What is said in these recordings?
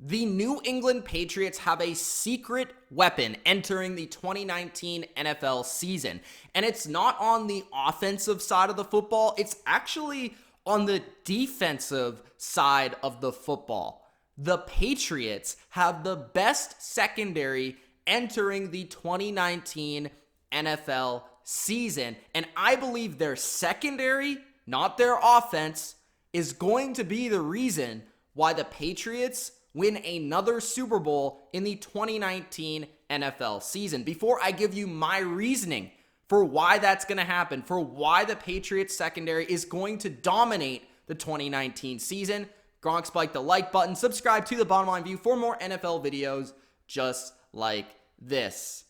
The New England Patriots have a secret weapon entering the 2019 NFL season. And it's not on the offensive side of the football, it's actually on the defensive side of the football. The Patriots have the best secondary entering the 2019 NFL season. And I believe their secondary, not their offense, is going to be the reason why the Patriots win another Super Bowl in the 2019 NFL season. Before I give you my reasoning for why that's going to happen, for why the Patriots secondary is going to dominate the 2019 season, Gronk spike the like button, subscribe to The Bottom Line View for more NFL videos just like this.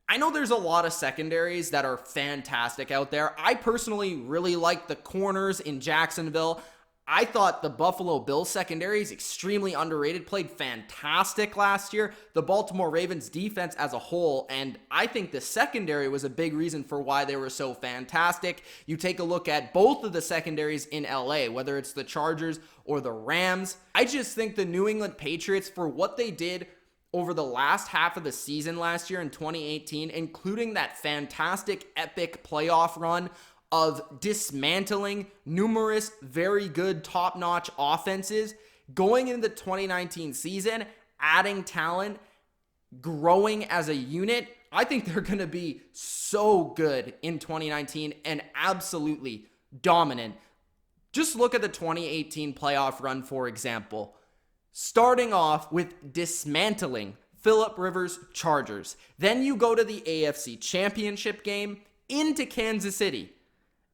I know there's a lot of secondaries that are fantastic out there. I personally really like the corners in Jacksonville. I thought the Buffalo Bills secondary is extremely underrated, played fantastic last year. The Baltimore Ravens defense as a whole, and I think the secondary was a big reason for why they were so fantastic. You take a look at both of the secondaries in LA, whether it's the Chargers or the Rams. I just think the New England Patriots, for what they did over the last half of the season last year in 2018, including that fantastic epic playoff run of dismantling numerous very good top-notch offenses, going into the 2019 season, adding talent, growing as a unit. I think they're going to be so good in 2019 and absolutely dominant. Just look at the 2018 playoff run, for example. Starting off with dismantling Phillip Rivers' Chargers. Then you go to the AFC Championship game into Kansas City.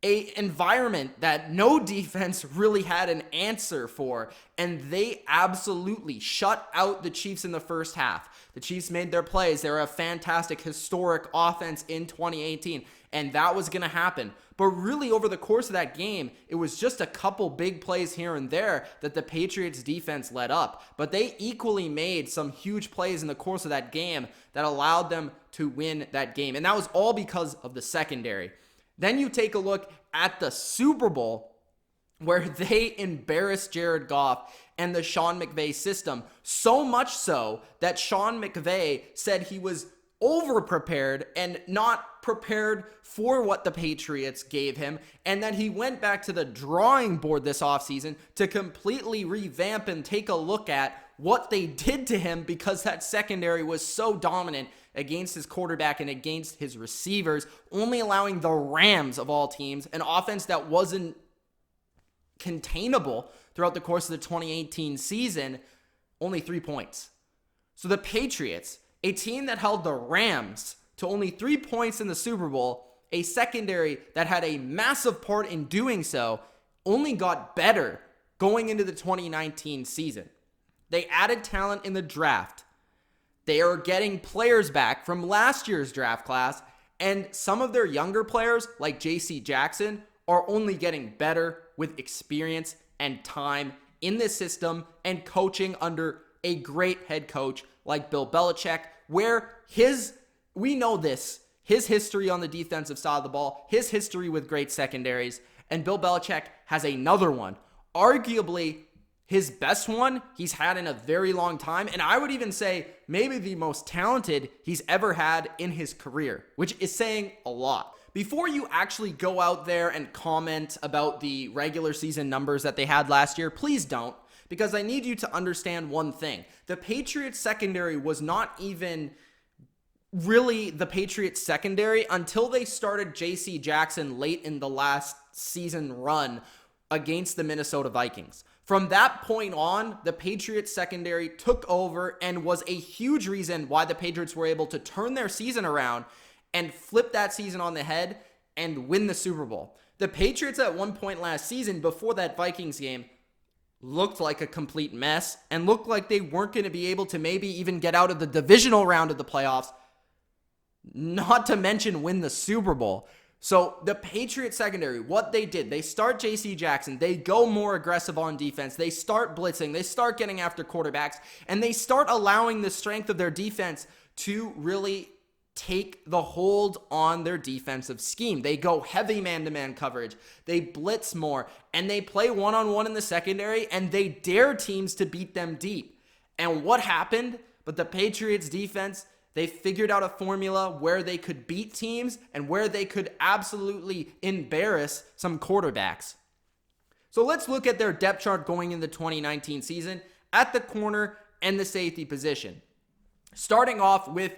An environment that no defense really had an answer for, and they absolutely shut out the Chiefs in the first half. The Chiefs made their plays. They were a fantastic, historic offense in 2018, and that was going to happen. But really, over the course of that game, it was just a couple big plays here and there that the Patriots defense let up. But they equally made some huge plays in the course of that game that allowed them to win that game, and that was all because of the secondary. Then you take a look at the Super Bowl where they embarrassed Jared Goff and the Sean McVay system, so much so that Sean McVay said he was over-prepared and not prepared for what the Patriots gave him, and that he went back to the drawing board this offseason to completely revamp and take a look at what they did to him because that secondary was so dominant against his quarterback and against his receivers, only allowing the Rams of all teams, an offense that wasn't containable throughout the course of the 2018 season, only 3 points. So the Patriots, a team that held the Rams to only 3 points in the Super Bowl, a secondary that had a massive part in doing so, only got better going into the 2019 season. They added talent in the draft. They are getting players back from last year's draft class, and some of their younger players, like J.C. Jackson, are only getting better with experience and time in this system and coaching under a great head coach like Bill Belichick, where we know this, his history on the defensive side of the ball, his history with great secondaries, and Bill Belichick has another one, arguably his best one he's had in a very long time, and I would even say maybe the most talented he's ever had in his career, which is saying a lot. Before you actually go out there and comment about the regular season numbers that they had last year, please don't, because I need you to understand one thing. The Patriots secondary was not even really the Patriots secondary until they started J.C. Jackson late in the last season run against the Minnesota Vikings. From that point on, the Patriots secondary took over and was a huge reason why the Patriots were able to turn their season around and flip that season on the head and win the Super Bowl. The Patriots at one point last season, before that Vikings game, looked like a complete mess and looked like they weren't going to be able to maybe even get out of the divisional round of the playoffs, not to mention win the Super Bowl. So the Patriots secondary, what they did, they start J.C. Jackson, they go more aggressive on defense, they start blitzing, they start getting after quarterbacks, and they start allowing the strength of their defense to really take the hold on their defensive scheme. They go heavy man-to-man coverage, they blitz more, and they play one-on-one in the secondary, and they dare teams to beat them deep. And what happened? But the Patriots defense, they figured out a formula where they could beat teams and where they could absolutely embarrass some quarterbacks. So let's look at their depth chart going into the 2019 season at the corner and the safety position. Starting off with,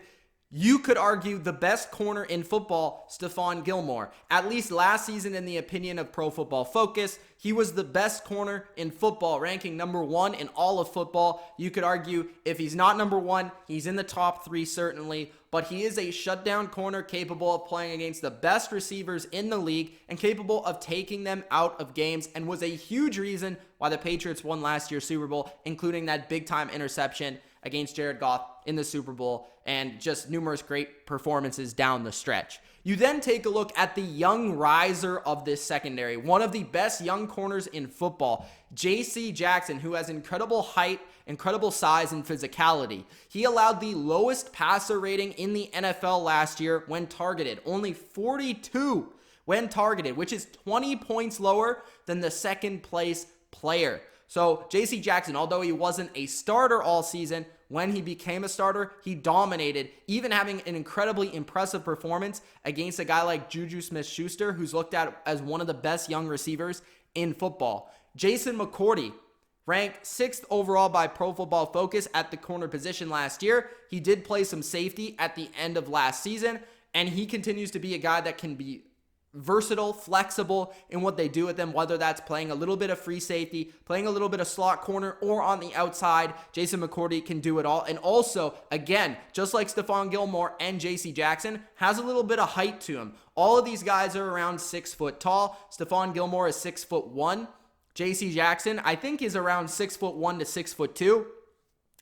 you could argue, the best corner in football, Stephon Gilmore. At least last season, in the opinion of Pro Football Focus, he was the best corner in football, ranking number 1 in all of football. You could argue if he's not number 1, he's in the top 3 certainly, but he is a shutdown corner capable of playing against the best receivers in the league and capable of taking them out of games, and was a huge reason why the Patriots won last year's Super Bowl, including that big-time interception against Jared Goff in the Super Bowl, and just numerous great performances down the stretch. You then take a look at the young riser of this secondary, one of the best young corners in football, J.C. Jackson, who has incredible height, incredible size, and physicality. He allowed the lowest passer rating in the NFL last year when targeted, only 42 when targeted, which is 20 points lower than the second place player. So J.C. Jackson, although he wasn't a starter all season, when he became a starter, he dominated, even having an incredibly impressive performance against a guy like Juju Smith-Schuster, who's looked at as one of the best young receivers in football. Jason McCourty, ranked 6th overall by Pro Football Focus at the corner position last year. He did play some safety at the end of last season, and he continues to be a guy that can be versatile, flexible in what they do with them, whether that's playing a little bit of free safety, playing a little bit of slot corner, or on the outside. Jason McCourty can do it all. And also, again, just like Stephon Gilmore and J.C. Jackson, has a little bit of height to him. All of these guys are around 6 foot tall. Stephon Gilmore is 6'1". J.C. Jackson, I think, is around 6'1" to 6'2".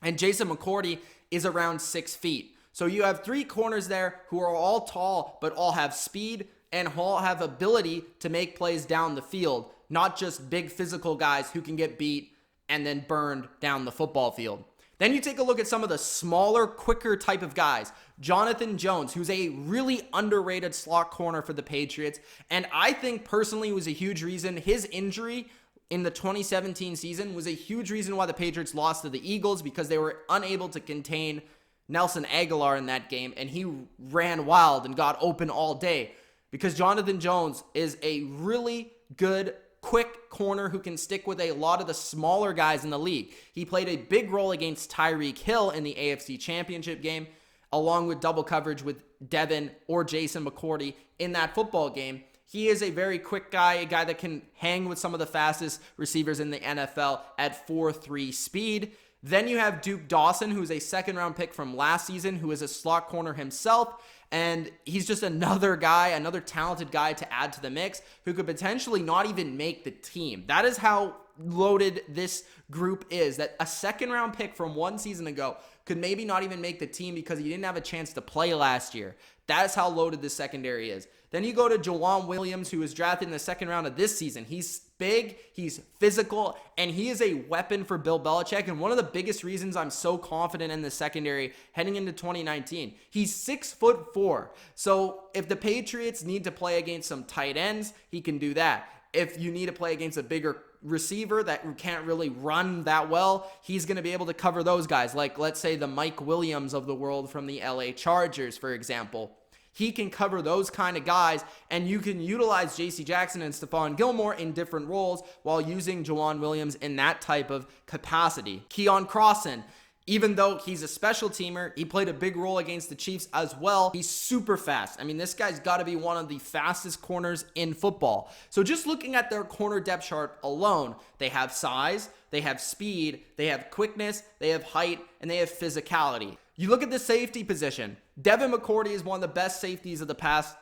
And Jason McCourty is around 6 feet. So you have 3 corners there who are all tall, but all have speed and all have ability to make plays down the field, not just big physical guys who can get beat and then burned down the football field. Then you take a look at some of the smaller, quicker type of guys. Jonathan Jones, who's a really underrated slot corner for the Patriots, and I think personally was a huge reason. His injury in the 2017 season was a huge reason why the Patriots lost to the Eagles, because they were unable to contain Nelson Aguilar in that game, and he ran wild and got open all day. Because Jonathan Jones is a really good, quick corner who can stick with a lot of the smaller guys in the league. He played a big role against Tyreek Hill in the AFC Championship game, along with double coverage with Devin or Jason McCourty in that football game. He is a very quick guy, a guy that can hang with some of the fastest receivers in the NFL at 4.3 speed. Then you have Duke Dawson, who's a second-round pick from last season, who is a slot corner himself. And he's just another guy, another talented guy to add to the mix who could potentially not even make the team. That is how loaded this group is, that a second-round pick from 1 season ago could maybe not even make the team because he didn't have a chance to play last year. That is how loaded this secondary is. Then you go to Jawan Williams, who was drafted in the second round of this season. He's big, he's physical, and he is a weapon for Bill Belichick. And one of the biggest reasons I'm so confident in the secondary heading into 2019, he's 6'4". So if the Patriots need to play against some tight ends, he can do that. If you need to play against a bigger receiver that can't really run that well, he's going to be able to cover those guys. Like, let's say the Mike Williams of the world from the LA Chargers, for example. He can cover those kind of guys, and you can utilize J.C. Jackson and Stephon Gilmore in different roles while using Jawan Williams in that type of capacity. Keon Crossan, even though he's a special teamer, he played a big role against the Chiefs as well. He's super fast. I mean, this guy's got to be one of the fastest corners in football. So just looking at their corner depth chart alone, they have size, they have speed, they have quickness, they have height, and they have physicality. You look at the safety position. Devin McCourty is one of the best safeties of the past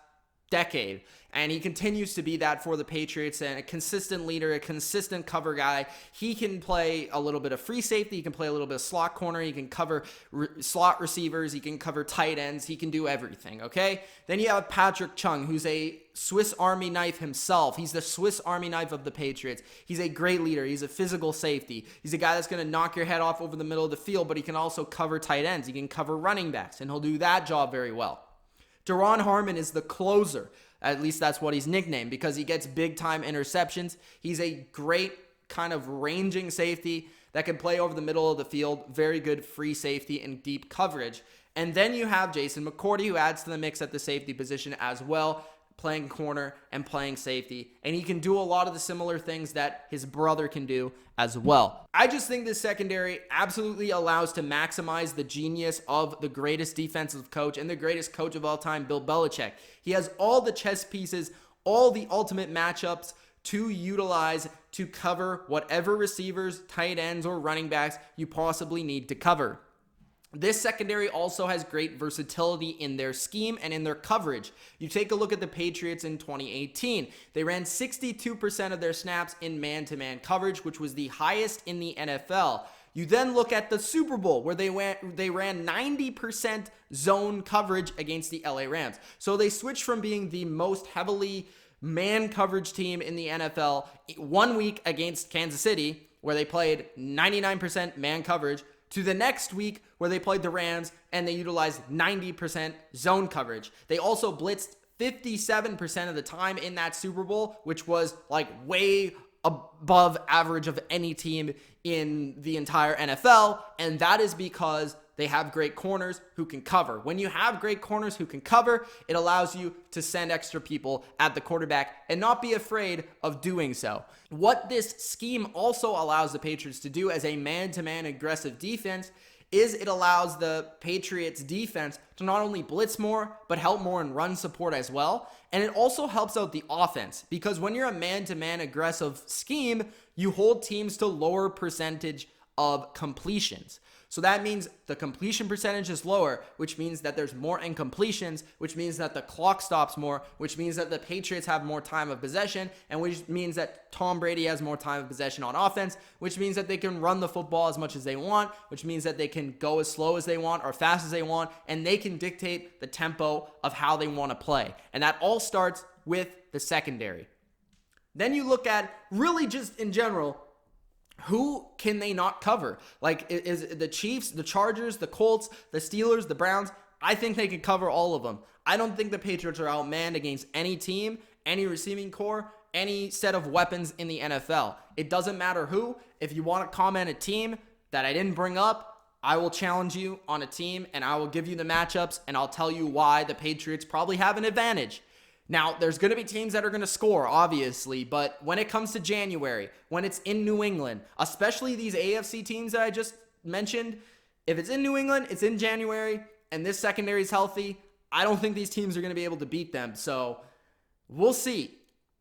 decade, and he continues to be that for the Patriots, and a consistent leader, a consistent cover guy. He can play a little bit of free safety, he can play a little bit of slot corner, he can cover slot receivers, he can cover tight ends, he can do everything, okay? Then you have Patrick Chung, who's a Swiss Army knife himself. He's the Swiss Army knife of the Patriots. He's a great leader. He's a physical safety. He's a guy that's going to knock your head off over the middle of the field, but he can also cover tight ends. He can cover running backs, and he'll do that job very well. Doron Hartmann is the closer. At least that's what he's nicknamed, because he gets big-time interceptions. He's a great kind of ranging safety that can play over the middle of the field, very good free safety and deep coverage. And then you have Jason McCourty, who adds to the mix at the safety position as well, playing corner and playing safety. And he can do a lot of the similar things that his brother can do as well. I just think this secondary absolutely allows to maximize the genius of the greatest defensive coach and the greatest coach of all time, Bill Belichick. He has all the chess pieces, all the ultimate matchups to utilize to cover whatever receivers, tight ends, or running backs you possibly need to cover. This secondary also has great versatility in their scheme and in their coverage. You take a look at the Patriots in 2018. They ran 62% of their snaps in man-to-man coverage, which was the highest in the NFL. You then look at the Super Bowl, where they ran 90% zone coverage against the LA Rams. So they switched from being the most heavily man coverage team in the NFL 1 week against Kansas City, where they played 99% man coverage, to the next week where they played the Rams and they utilized 90% zone coverage. They also blitzed 57% of the time in that Super Bowl, which was like way above average of any team in the entire NFL. And that is because they have great corners who can cover. When you have great corners who can cover, it allows you to send extra people at the quarterback and not be afraid of doing so. What this scheme also allows the Patriots to do as a man-to-man aggressive defense is it allows the Patriots defense to not only blitz more, but help more in run support as well. And it also helps out the offense, because when you're a man-to-man aggressive scheme, you hold teams to lower percentage of completions. So that means the completion percentage is lower, which means that there's more incompletions, which means that the clock stops more, which means that the Patriots have more time of possession, and which means that Tom Brady has more time of possession on offense, which means that they can run the football as much as they want, which means that they can go as slow as they want or fast as they want, and they can dictate the tempo of how they want to play. And that all starts with the secondary. Then you look at really just in general, who can they not cover? Like, is the Chiefs, the Chargers, the Colts, the Steelers, the Browns? I think they can cover all of them. I don't think the Patriots are outmanned against any team, any receiving core, any set of weapons in the NFL. It doesn't matter who. If you want to comment a team that I didn't bring up, I will challenge you on a team, and I will give you the matchups, and I'll tell you why the Patriots probably have an advantage. Now, there's going to be teams that are going to score, obviously, but when it comes to January, when it's in New England, especially these AFC teams that I just mentioned, if it's in New England, it's in January, and this secondary is healthy, I don't think these teams are going to be able to beat them. So we'll see.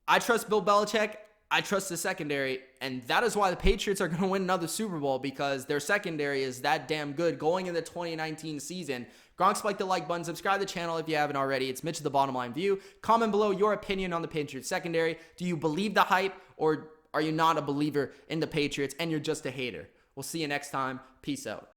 I trust Bill Belichick. I trust the secondary, and that is why the Patriots are going to win another Super Bowl, because their secondary is that damn good going into the 2019 season. Gronk, spike the like button, subscribe to the channel if you haven't already. It's Mitch of TheBottomLineView. Comment below your opinion on the Patriots secondary. Do you believe the hype, or are you not a believer in the Patriots and you're just a hater? We'll see you next time. Peace out.